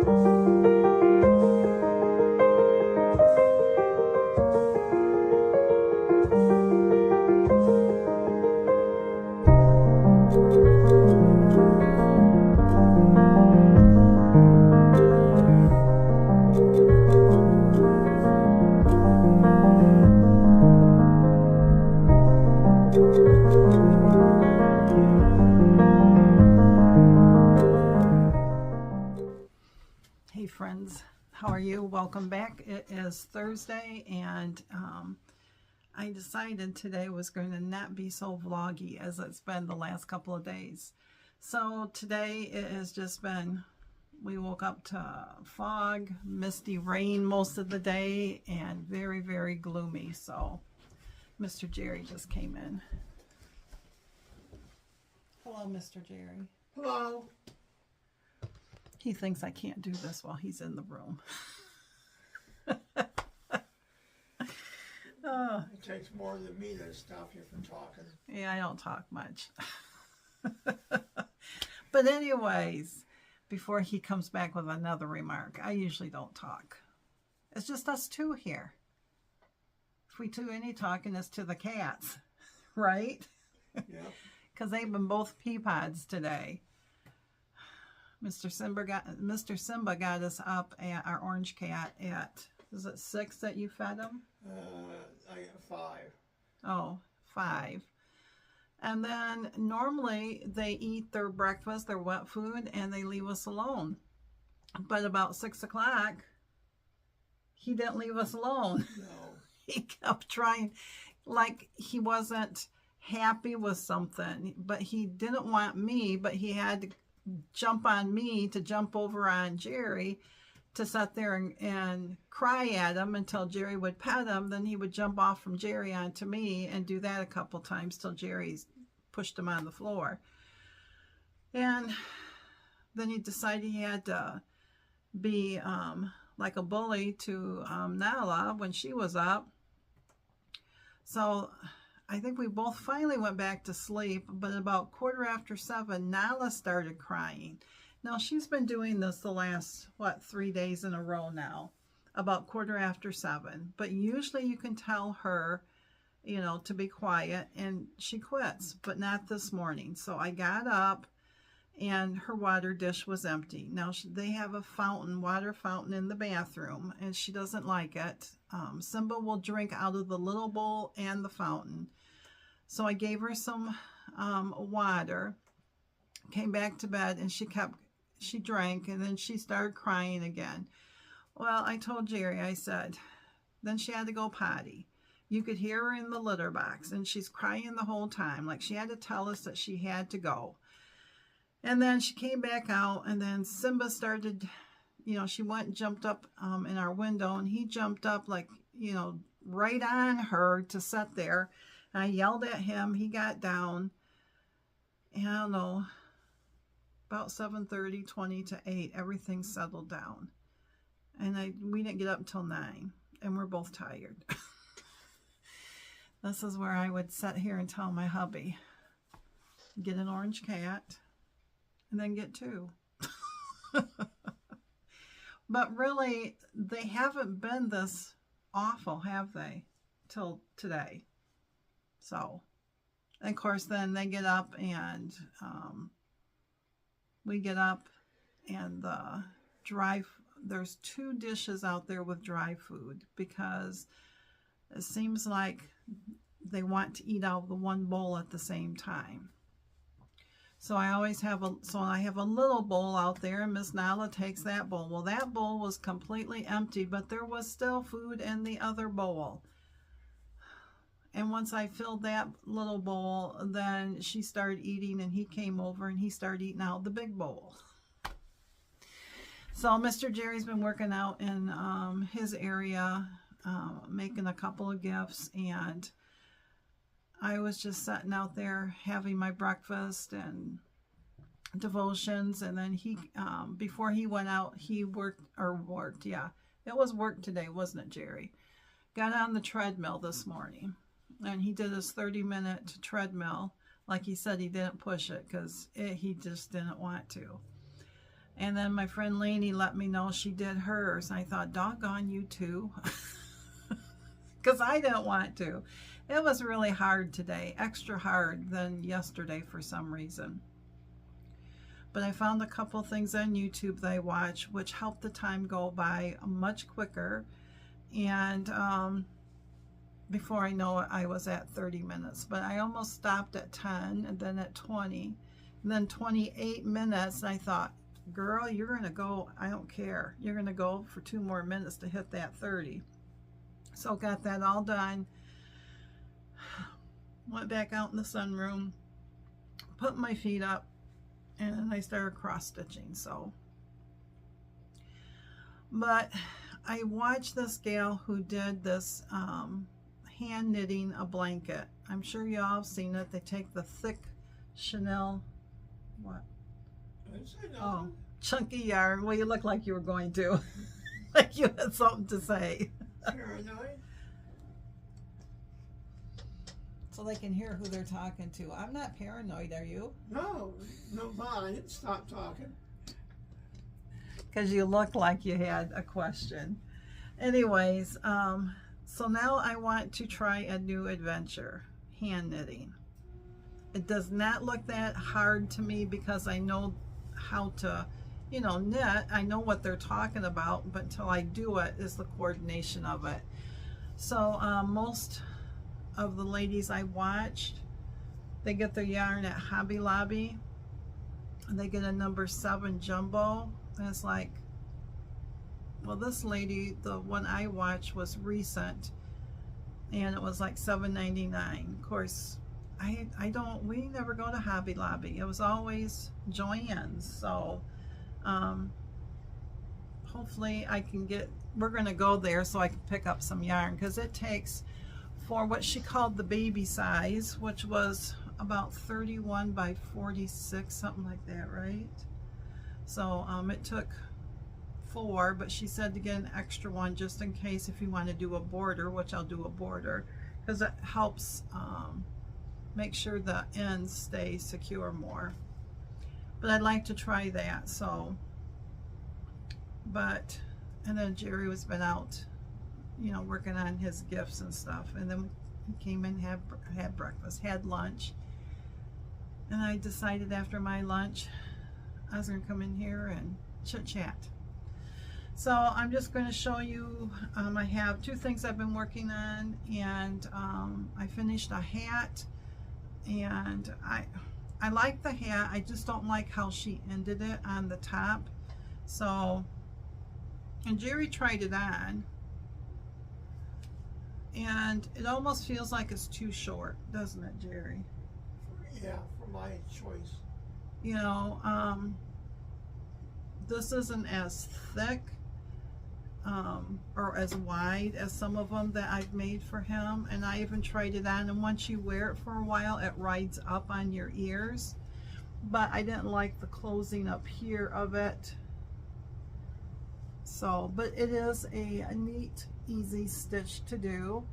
Hey friends, how are you? Welcome back. It is Thursday, and I decided today was going to not be so vloggy as it's been the last couple of days. So today it has just been, we woke up to fog, misty rain most of the day, and very, very gloomy. So Mr. Jerry just came in. Hello, Mr. Jerry. Hello. He thinks I can't do this while he's in the room. Oh. It takes more than me to stop you from talking. Yeah, I don't talk much. But anyways, before he comes back with another remark, I usually don't talk. It's just us two here. If we do any talking, it's to the cats, right? Yeah. Because they've been both pea pods today. Mr. Simba got us up at our orange cat at, is it 6 that you fed him? I got 5. Oh, 5. And then normally they eat their breakfast, their wet food, and they leave us alone. But about 6 o'clock, he didn't leave us alone. No. He kept trying, like he wasn't happy with something, but he didn't want me, but he had to jump on me to jump over on Jerry to sit there and cry at him until Jerry would pet him. Then he would jump off from Jerry onto me and do that a couple times till Jerry pushed him on the floor. And then he decided he had to be like a bully to Nala when she was up. So I think we both finally went back to sleep, but about 7:15, Nala started crying. Now, she's been doing this the last, 3 days in a row now, about 7:15. But usually you can tell her, you know, to be quiet, and she quits, but not this morning. So I got up, and her water dish was empty. Now, they have a fountain, water fountain in the bathroom, and she doesn't like it. Simba will drink out of the little bowl and the fountain. So I gave her some water, came back to bed, and she drank, and then she started crying again. Well, I told Jerry, I said, then she had to go potty. You could hear her in the litter box, and she's crying the whole time. Like she had to tell us that she had to go. And then she came back out, and then Simba started, you know, she went and jumped up in our window, and he jumped up like, you know, right on her to sit there. And I yelled at him. He got down. And I don't know, about 7:30, 20 to 8, everything settled down. And we didn't get up until 9, and we're both tired. This is where I would sit here and tell my hubby, get an orange cat, and then get 2. But really, they haven't been this awful, have they, till today? So, and of course, then they get up, and we get up, and there's 2 dishes out there with dry food, because it seems like they want to eat out of the one bowl at the same time. So I always have I have a little bowl out there, and Miss Nala takes that bowl. Well, that bowl was completely empty, but there was still food in the other bowl. And once I filled that little bowl, then she started eating, and he came over and he started eating out the big bowl. So Mr. Jerry's been working out in his area, making a couple of gifts, and I was just sitting out there having my breakfast and devotions. And then he, before he went out, he worked, yeah, it was work today, wasn't it, Jerry? Got on the treadmill this morning, and he did his 30-minute treadmill. Like he said, he didn't push it because he just didn't want to. And then my friend Lainey let me know she did hers. I thought, doggone you too. Because I didn't want to. It was really hard today, extra hard than yesterday for some reason. But I found a couple things on YouTube that I watched which helped the time go by much quicker. And before I know it, I was at 30 minutes. But I almost stopped at 10 and then at 20. And then 28 minutes, and I thought, girl, you're going to go, I don't care. You're going to go for 2 more minutes to hit that 30. So got that all done. Went back out in the sunroom, put my feet up, and then I started cross stitching. So, but I watched this gal who did this hand knitting a blanket. I'm sure you all have seen it. They take the thick Chanel, what? Oh, chunky yarn. Well, you look like you were going to. Like you had something to say. Paranoid? So they can hear who they're talking to. I'm not paranoid, are you? No, I didn't stop talking. Because you looked like you had a question. Anyways, so now I want to try a new adventure, hand knitting. It does not look that hard to me because I know how to, you know, knit. I know what they're talking about, but until I do it is the coordination of it. So most of the ladies I watched, they get their yarn at Hobby Lobby, and they get a number 7 jumbo, and it's like, well, this lady, the one I watched was recent, and it was like $7.99. Of course, we never go to Hobby Lobby. It was always Joann's. So hopefully I can we're going to go there so I can pick up some yarn, because it takes, for what she called the baby size, which was about 31 by 46, something like that, right? So it took 4, but she said to get an extra one just in case if you want to do a border, which I'll do a border, because it helps make sure the ends stay secure more. But I'd like to try that. So, but, and then Jerry was been out, you know, working on his gifts and stuff, and then he came in, had breakfast, had lunch, and I decided after my lunch I was going to come in here and chit chat. So I'm just going to show you, I have 2 things I've been working on, and I finished a hat, and I like the hat. I just don't like how she ended it on the top. So, and Jerry tried it on, and it almost feels like it's too short, doesn't it, Jerry? Yeah, for my choice. You know, this isn't as thick or as wide as some of them that I've made for him, and I even tried it on, and once you wear it for a while it rides up on your ears, but I didn't like the closing up here of it. So, but it is a neat, easy stitch to do,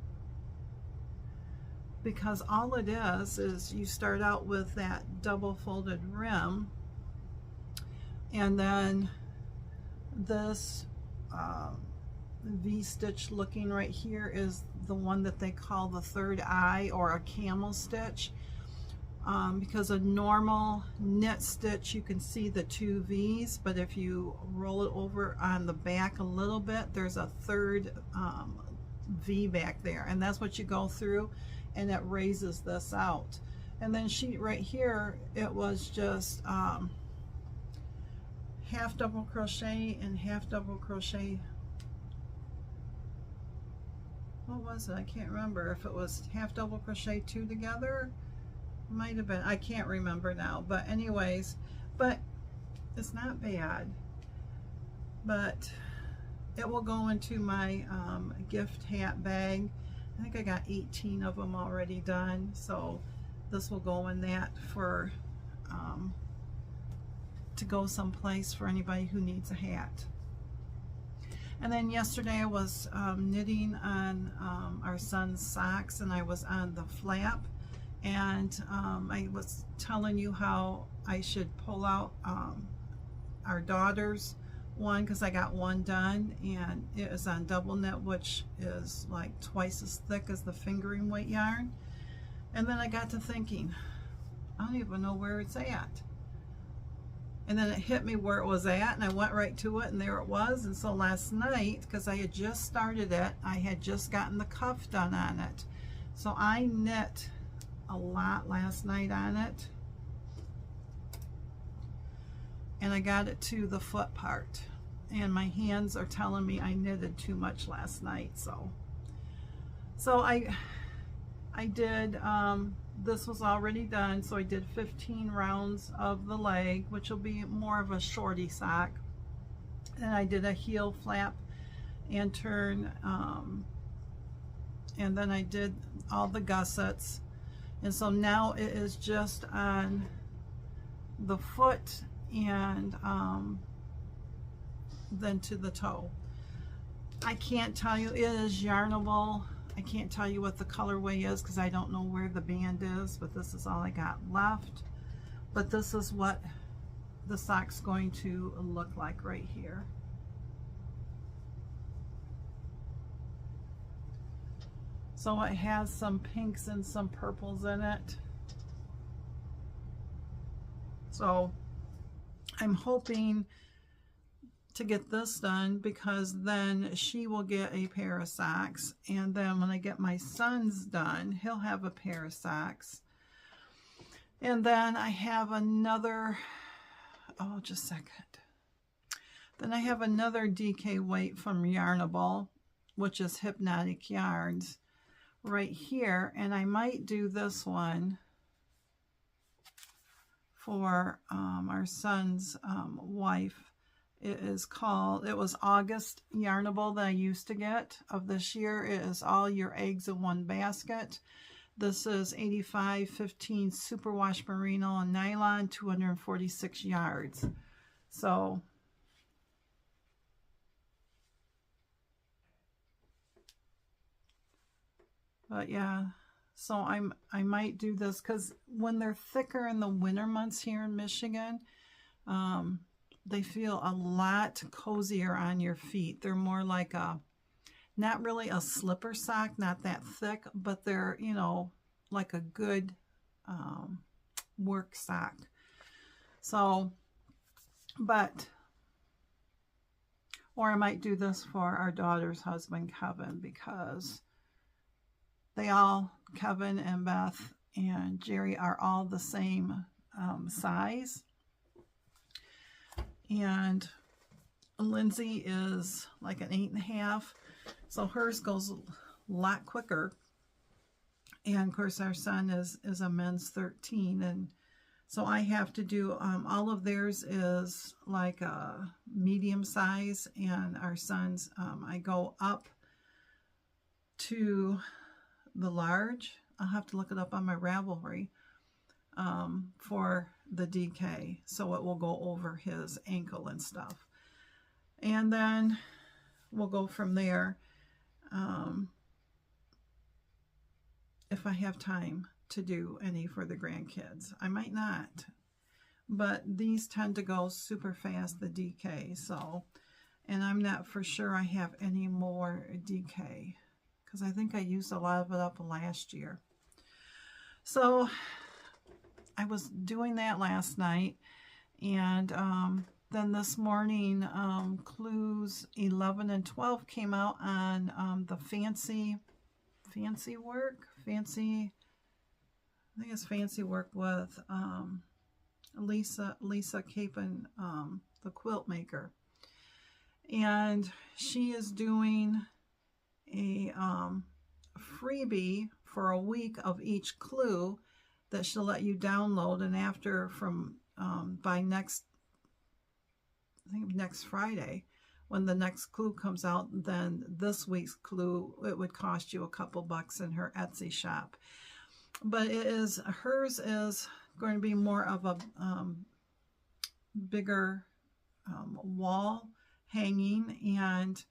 because all it is you start out with that double folded rim, and then this V-stitch looking right here is the one that they call the third eye, or a camel stitch, because a normal knit stitch you can see the 2 V's, but if you roll it over on the back a little bit, there's a third V back there, and that's what you go through, and it raises this out. And then she right here, it was just half double crochet and half double crochet. What was it? I can't remember if it was half double crochet 2 together. Might have been, I can't remember now, but anyways, but it's not bad, but it will go into my gift hat bag. I think I got 18 of them already done, so this will go in that for to go someplace for anybody who needs a hat. And then yesterday I was knitting on our son's socks, and I was on the flap, and I was telling you how I should pull out our daughter's one because I got one done, and it is on double knit, which is like twice as thick as the fingering weight yarn. And then I got to thinking, I don't even know where it's at. And then it hit me where it was at, and I went right to it, and there it was. And so last night, because I had just started it, I had just gotten the cuff done on it. So I knit a lot last night on it. And I got it to the foot part. And my hands are telling me I knitted too much last night. So I did, this was already done, so I did 15 rounds of the leg, which will be more of a shorty sock. And I did a heel flap and turn, and then I did all the gussets. And so now it is just on the foot and then to the toe. I can't tell you, it is yarnable. I can't tell you what the colorway is because I don't know where the band is, but this is all I got left. But this is what the sock's going to look like right here. So it has some pinks and some purples in it. So I'm hoping to get this done because then she will get a pair of socks, and then when I get my son's done, he'll have a pair of socks. And then I have another, oh, just a second. Then I have another DK weight from Yarnable, which is Hypnotic Yarns, right here, and I might do this one for our son's wife. It is called, it was August Yarnable that I used to get of this year. It is all your eggs in one basket. This is 85/15 superwash merino and nylon, 246 yards. So but yeah, so I might do this because when they're thicker in the winter months here in Michigan, they feel a lot cozier on your feet. They're more like a, not really a slipper sock, not that thick, but they're, you know, like a good work sock. So, but, or I might do this for our daughter's husband, Kevin, because they all, Kevin and Beth and Jerry, are all the same size. And Lindsay is like an 8.5, so hers goes a lot quicker. And of course our son is a men's 13, and so I have to do all of theirs is like a medium size, and our son's I go up to the large. I'll have to look it up on my Ravelry for the DK, so it will go over his ankle and stuff, and then we'll go from there. If I have time to do any for the grandkids, I might not, but these tend to go super fast, the DK. So, and I'm not for sure I have any more DK because I think I used a lot of it up last year. So I was doing that last night, and then this morning clues 11 and 12 came out on the fancy work, I think it's fancy work with Lisa Capon, the quilt maker, and she is doing a freebie for a week of each clue that she'll let you download, and after from by next, I think next Friday, when the next clue comes out, then this week's clue, it would cost you a couple bucks in her Etsy shop. But it is, hers is going to be more of a bigger wall hanging, and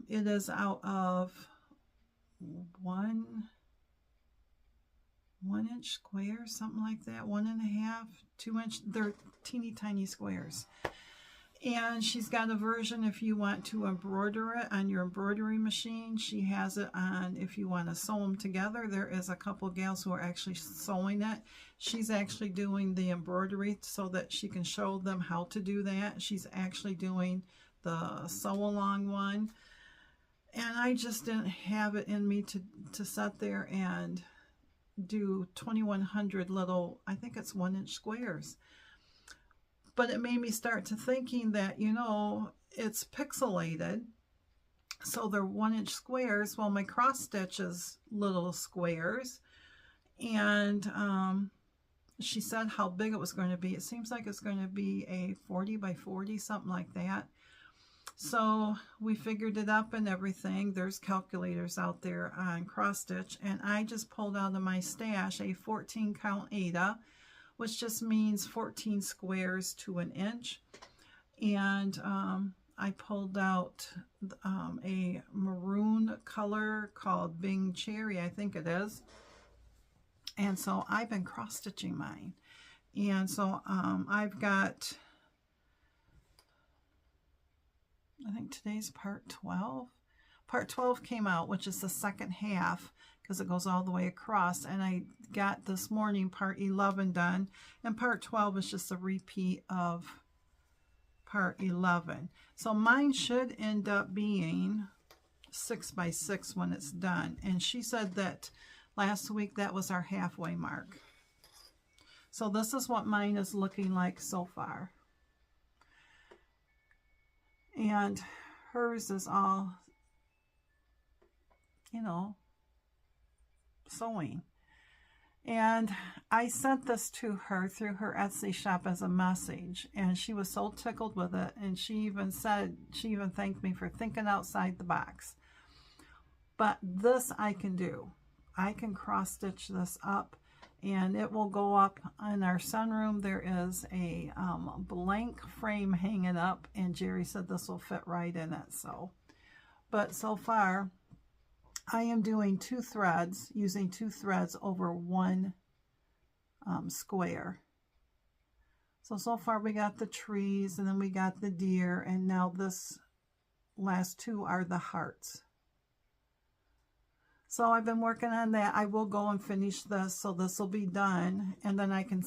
it is out of one, 1 inch squares, something like that, 1.5, 2 inch. They're teeny tiny squares. And she's got a version if you want to embroider it on your embroidery machine. She has it on if you want to sew them together. There is a couple gals who are actually sewing it. She's actually doing the embroidery so that she can show them how to do that. She's actually doing the sew along one. And I just didn't have it in me to sit there and do 2,100 little, I think it's 1 inch squares. But it made me start to thinking that, you know, it's pixelated. So they're 1 inch squares. Well, my cross stitch is little squares. And she said how big it was going to be. It seems like it's going to be a 40 by 40, something like that. So we figured it up and everything. There's calculators out there on cross stitch. And I just pulled out of my stash a 14 count Ada, which just means 14 squares to an inch. And I pulled out a maroon color called Bing Cherry, I think it is. And so I've been cross-stitching mine. And so I've got, I think today's part 12. Part 12 came out, which is the second half, because it goes all the way across, and I got this morning part 11 done, and part 12 is just a repeat of part 11. So mine should end up being 6 by 6 when it's done, and she said that last week that was our halfway mark. So this is what mine is looking like so far, and hers is all, you know, sewing. And I sent this to her through her Etsy shop as a message, and she was so tickled with it, and she even thanked me for thinking outside the box. But this I can do. I can cross stitch this up, and it will go up in our sunroom. There is a blank frame hanging up, and Jerry said this will fit right in it. So, but so far I am doing 2 threads, using 2 threads over 1 square. So far we got the trees, and then we got the deer, and now this last 2 are the hearts. So I've been working on that. I will go and finish this, so this will be done, and then I can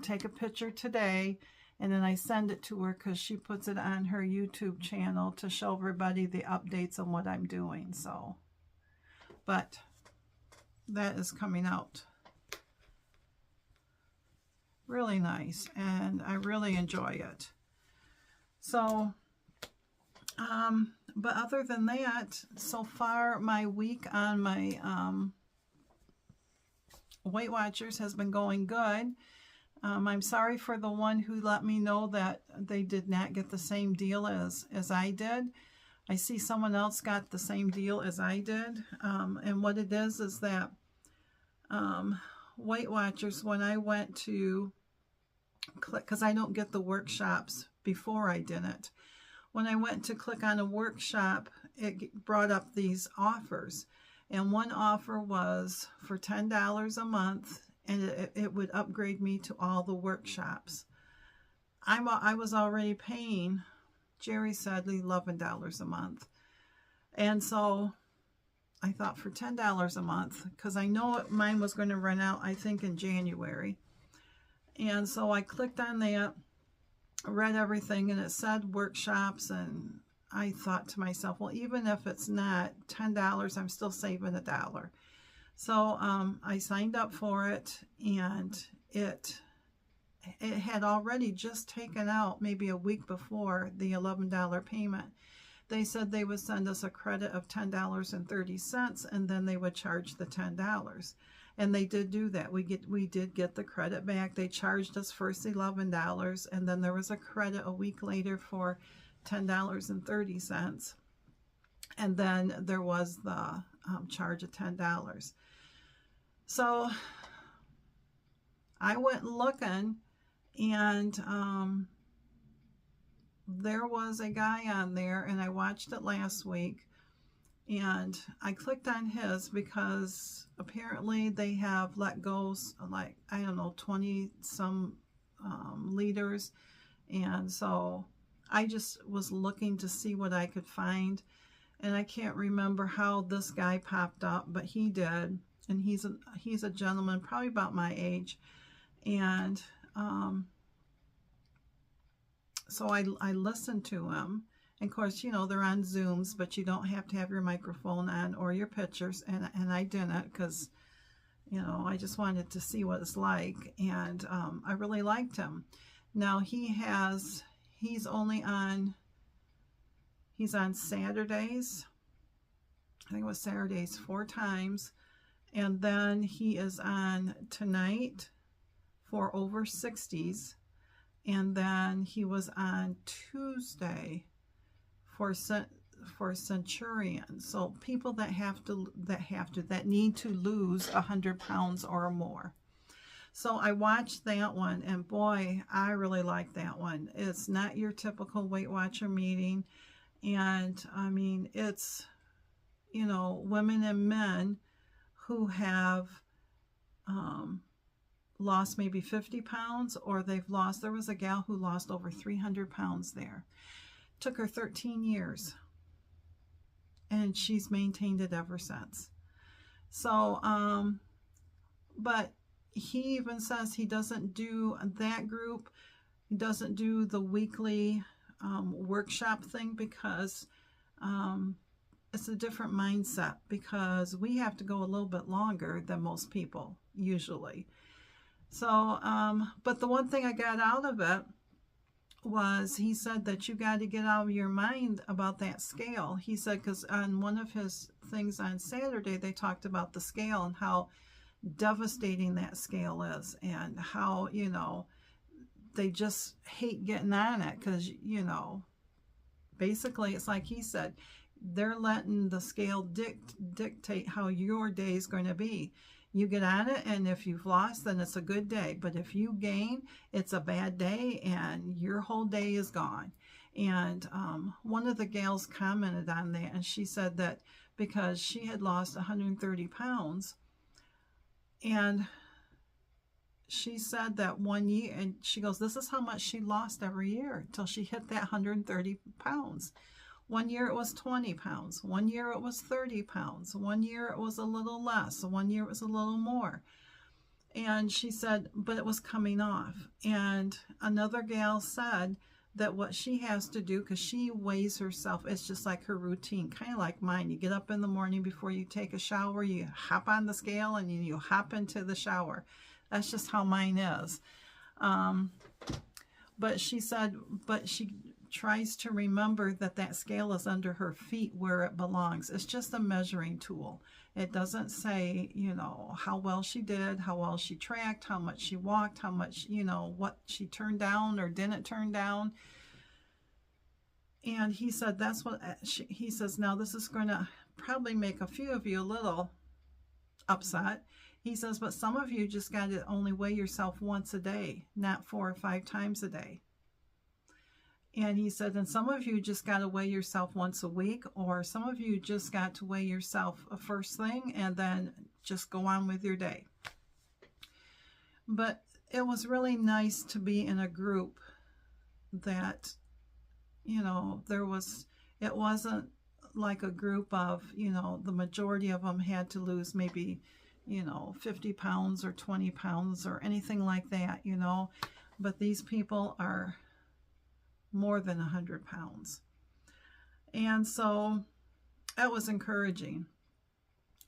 take a picture today, and then I send it to her because she puts it on her YouTube channel to show everybody the updates on what I'm doing. So, but that is coming out really nice, and I really enjoy it. So, but other than that, so far my week on my Weight Watchers has been going good. I'm sorry for the one who let me know that they did not get the same deal as I did. I see someone else got the same deal as I did. And what it is that Weight Watchers, when I went to click, because I don't get the workshops before I did it. When I went to click on a workshop, it brought up these offers. And one offer was for $10 a month, and it would upgrade me to all the workshops. I was already paying, Jerry said, $11 a month. And so I thought for $10 a month, because I know mine was going to run out, I think, in January. And so I clicked on that, read everything, and it said workshops, and I thought to myself, well, even if it's not $10, I'm still saving $1. So I signed up for it, and it had already just taken out maybe a week before the $11 payment. They said they would send us a credit of $10.30, and then they would charge the $10. And they did do that. We did get the credit back. They charged us first $11, and then there was a credit a week later for $10.30. And then there was the charge of $10. So I went looking, and there was a guy on there, and I watched it last week, And I clicked on his because apparently they have let go, like, I don't know, 20 some leaders. And so I just was looking to see what I could find. And I can't remember how this guy popped up, but he did. And he's a gentleman, probably about my age. And so I listened to him. And of course, you know, they're on Zooms, but you don't have to have your microphone on or your pictures. And I didn't, because, you know, I just wanted to see what it's like. And I really liked him. Now he's on Saturdays. I think it was Saturdays 4 times. And then he is on tonight for over 60s. And then he was on Tuesday for centurions. So people that need to lose 100 pounds or more. So I watched that one, and boy, I really like that one. It's not your typical Weight Watcher meeting. And I mean, it's, you know, women and men who have lost maybe 50 pounds, or there was a gal who lost over 300 pounds there. Took her 13 years, and she's maintained it ever since. So, but he even says he doesn't do that group. He doesn't do the weekly workshop thing because it's a different mindset, because we have to go a little bit longer than most people usually. So, but the one thing I got out of it was he said that you got to get out of your mind about that scale. He said, because on one of his things on Saturday, they talked about the scale and how devastating that scale is, and how, you know, they just hate getting on it because, you know, basically it's like he said, they're letting the scale dictate how your day is going to be. You get on it, and if you've lost, then it's a good day. But if you gain, it's a bad day, and your whole day is gone. And one of the gals commented on that, and she said that because she had lost 130 pounds, and she said that 1 year, and she goes, this is how much she lost every year till she hit that 130 pounds. 1 year it was 20 pounds. 1 year it was 30 pounds. 1 year it was a little less. 1 year it was a little more. And she said, but it was coming off. And another gal said that what she has to do, because she weighs herself, it's just like her routine, kind of like mine. You get up in the morning before you take a shower, you hop on the scale, and you hop into the shower. That's just how mine is. But she said, but she tries to remember that scale is under her feet where it belongs. It's just a measuring tool. It doesn't say, you know, how well she did, how well she tracked, how much she walked, how much, you know, what she turned down or didn't turn down. And he said, that's what he says, now this is going to probably make a few of you a little upset. He says, but some of you just got to only weigh yourself once a day, not 4 or 5 times a day. And he said, and some of you just got to weigh yourself once a week, or some of you just got to weigh yourself a first thing and then just go on with your day. But it was really nice to be in a group that, you know, it wasn't like a group of, you know, the majority of them had to lose maybe, you know, 50 pounds or 20 pounds or anything like that, you know. But these people are more than 100 pounds. And so that was encouraging.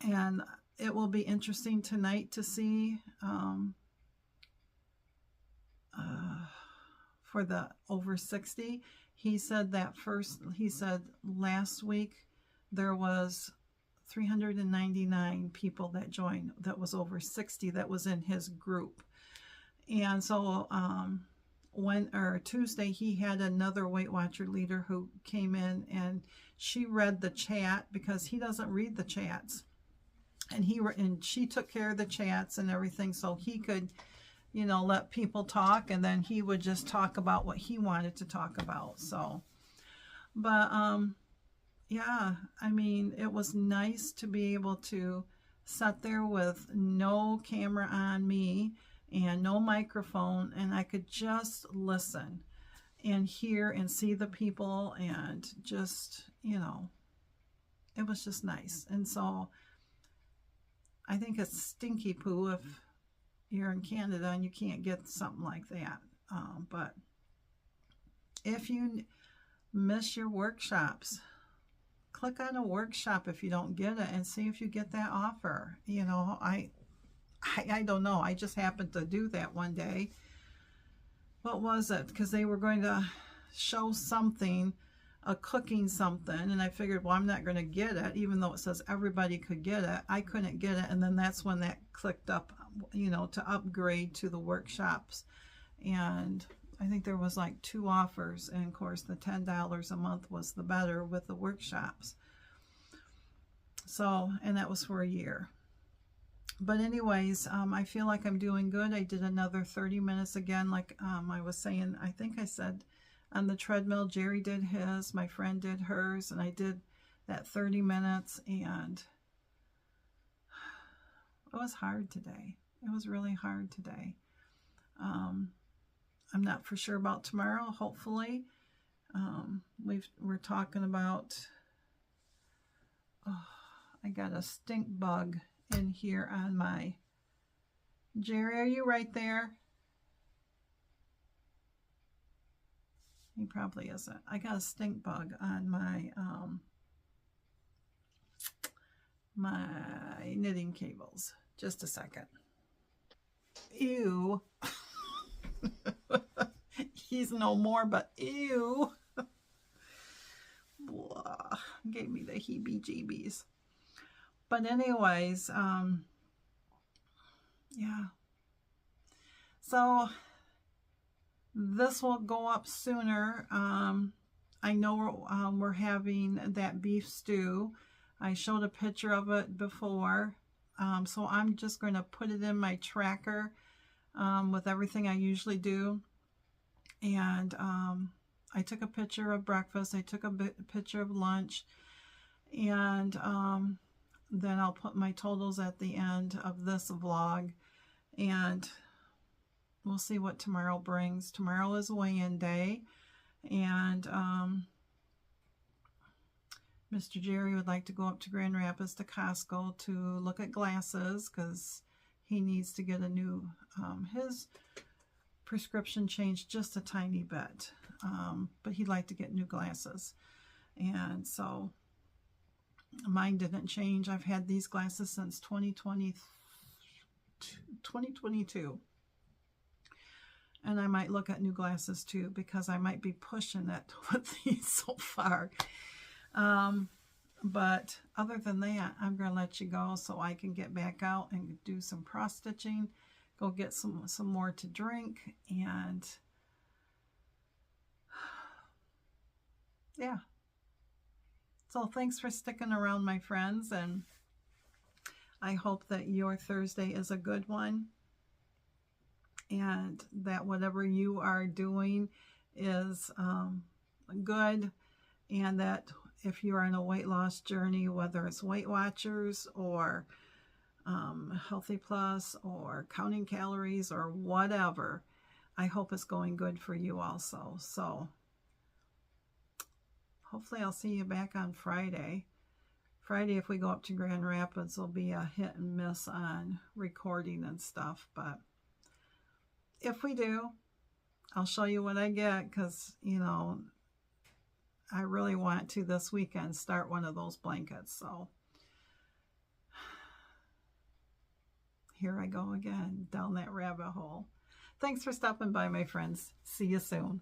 And it will be interesting tonight to see for the over 60. He said last week there was 399 people that joined that was over 60 that was in his group. And so Tuesday he had another Weight Watcher leader who came in, and she read the chat because he doesn't read the chats, and she took care of the chats and everything, so he could, you know, let people talk, and then he would just talk about what he wanted to talk about. So, but yeah, I mean, it was nice to be able to sit there with no camera on me and no microphone, and I could just listen and hear and see the people, and just, it was just nice. And so I think it's stinky poo if you're in Canada and you can't get something like that. But if you miss your workshops, click on a workshop if you don't get it and see if you get that offer. I don't know. I just happened to do that one day. What was it? Because they were going to show something, a cooking something, and I figured, well, I'm not going to get it, even though it says everybody could get it. I couldn't get it, and then that's when that clicked up, to upgrade to the workshops. And I think there was like 2 offers, and of course the $10 a month was the better with the workshops. So, and that was for a year. But anyways, I feel like I'm doing good. I did another 30 minutes again, like I was saying, I think I said on the treadmill. Jerry did his, my friend did hers, and I did that 30 minutes, and it was hard today. It was really hard today. I'm not for sure about tomorrow, hopefully. We're talking about, I got a stink bug in here on my, Jerry, are you right there? He probably isn't. I got a stink bug on my my knitting cables. Just a second. Ew. He's no more, but ew. Blah. Gave me the heebie-jeebies. But anyways, yeah. So this will go up sooner. I know we're having that beef stew. I showed a picture of it before. So I'm just going to put it in my tracker with everything I usually do. And I took a picture of breakfast. I took a picture of lunch. And then I'll put my totals at the end of this vlog. And we'll see what tomorrow brings. Tomorrow is weigh-in day. And Mr. Jerry would like to go up to Grand Rapids to Costco to look at glasses, because he needs to get a new, his prescription changed just a tiny bit. But he'd like to get new glasses. And so mine didn't change. I've had these glasses since 2022. And I might look at new glasses too, because I might be pushing it with these so far. But other than that, I'm going to let you go so I can get back out and do some cross stitching, go get some more to drink, and yeah. So thanks for sticking around, my friends, and I hope that your Thursday is a good one, and that whatever you are doing is good, and that if you are on a weight loss journey, whether it's Weight Watchers or Healthy Plus or counting calories or whatever, I hope it's going good for you also. So hopefully I'll see you back on Friday. Friday, if we go up to Grand Rapids, will be a hit and miss on recording and stuff. But if we do, I'll show you what I get, because, I really want to this weekend start one of those blankets. So here I go again down that rabbit hole. Thanks for stopping by, my friends. See you soon.